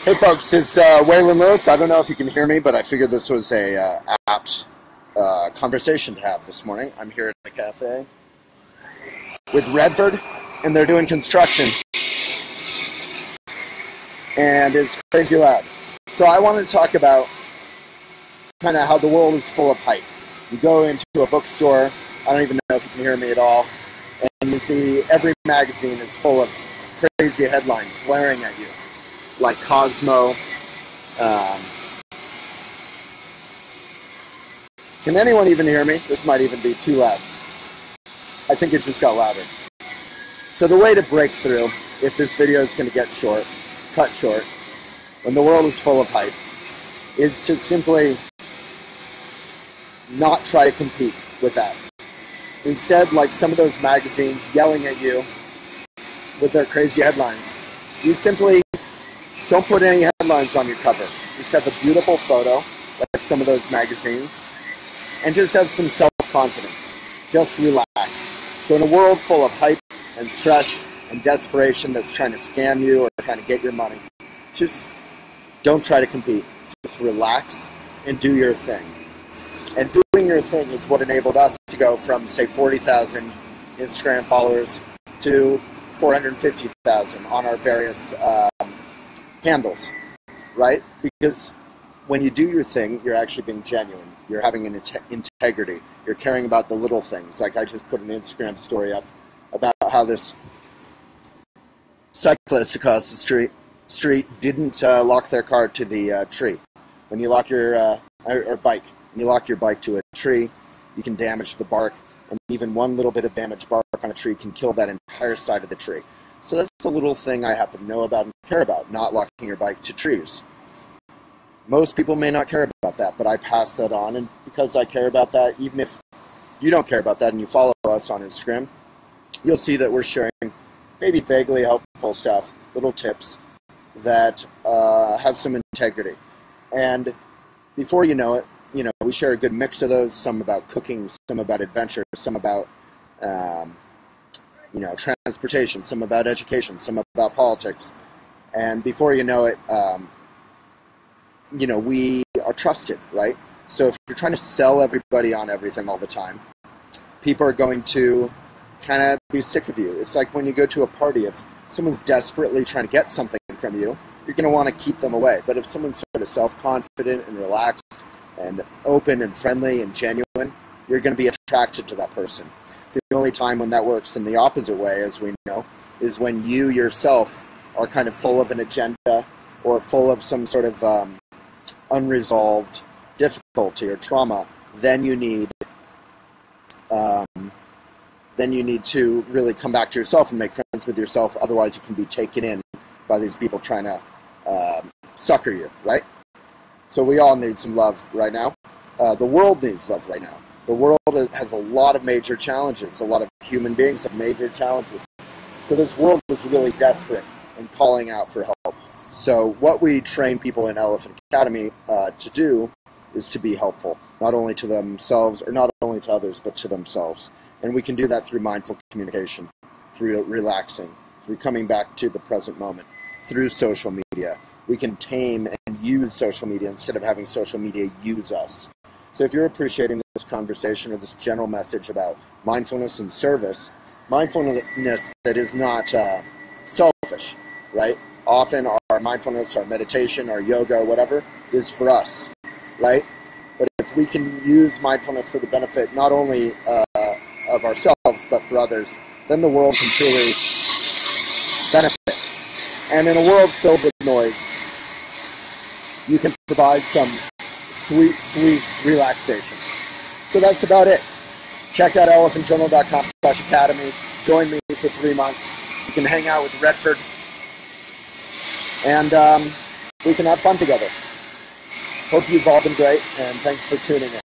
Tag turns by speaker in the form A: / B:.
A: Hey folks, it's Waylon Lewis. I don't know if you can hear me, but I figured this was a apt conversation to have this morning. I'm here at the cafe with Redford, and they're doing construction, and it's crazy loud. So I want to talk about kind of how the world is full of hype. You go into a bookstore, I don't even know if you can hear me at all, and you see every magazine is full of crazy headlines blaring at you, like Cosmo. Can anyone even hear me? This might even be too loud. I think it just got louder. So the way to break through, if this video is going to get cut short, when the world is full of hype, is to simply not try to compete with that. Instead, like some of those magazines yelling at you with their crazy headlines, you simply don't put any headlines on your cover. Just have a beautiful photo, like some of those magazines, and just have some self-confidence. Just relax. So in a world full of hype and stress and desperation that's trying to scam you or trying to get your money, just don't try to compete. Just relax and do your thing. And doing your thing is what enabled us to go from, say, 40,000 Instagram followers to 450,000 on our various handles, right? Because when you do your thing, you're actually being genuine. You're having an integrity. You're caring about the little things. Like I just put an Instagram story up about how this cyclist across the street didn't lock their car to the tree. When you lock your or bike, when you lock your bike to a tree, you can damage the bark, and even one little bit of damaged bark on a tree can kill that entire side of the tree. So that's a little thing I happen to know about and care about, not locking your bike to trees. Most people may not care about that, but I pass that on, and because I care about that, even if you don't care about that and you follow us on Instagram, you'll see that we're sharing maybe vaguely helpful stuff, little tips that have some integrity. And before you know it, we share a good mix of those, some about cooking, some about adventure, some about transportation, some about education, some about politics. And before you know it, we are trusted, right? So if you're trying to sell everybody on everything all the time, people are going to kind of be sick of you. It's like when you go to a party, if someone's desperately trying to get something from you, you're going to want to keep them away. But if someone's sort of self-confident and relaxed and open and friendly and genuine, you're going to be attracted to that person. The only time when that works in the opposite way, as we know, is when you yourself are kind of full of an agenda or full of some sort of unresolved difficulty or trauma. Then you need to really come back to yourself and make friends with yourself. Otherwise, you can be taken in by these people trying to sucker you, right? So we all need some love right now. The world needs love right now. The world has a lot of major challenges. A lot of human beings have major challenges. So this world is really desperate and calling out for help. So what we train people in Elephant Academy to do is to be helpful, not only to themselves, or not only to others, but to themselves. And we can do that through mindful communication, through relaxing, through coming back to the present moment, through social media. We can tame and use social media instead of having social media use us. So if you're appreciating this conversation or this general message about mindfulness and service, mindfulness that is not selfish, right? Often our mindfulness, our meditation, our yoga, whatever, is for us, right? But if we can use mindfulness for the benefit not only of ourselves, but for others, then the world can truly benefit. And in a world filled with noise, you can provide some sweet, sweet relaxation. So that's about it. Check out elephantjournal.com/academy. Join me for 3 months. You can hang out with Redford, and we can have fun together. Hope you've all been great, and thanks for tuning in.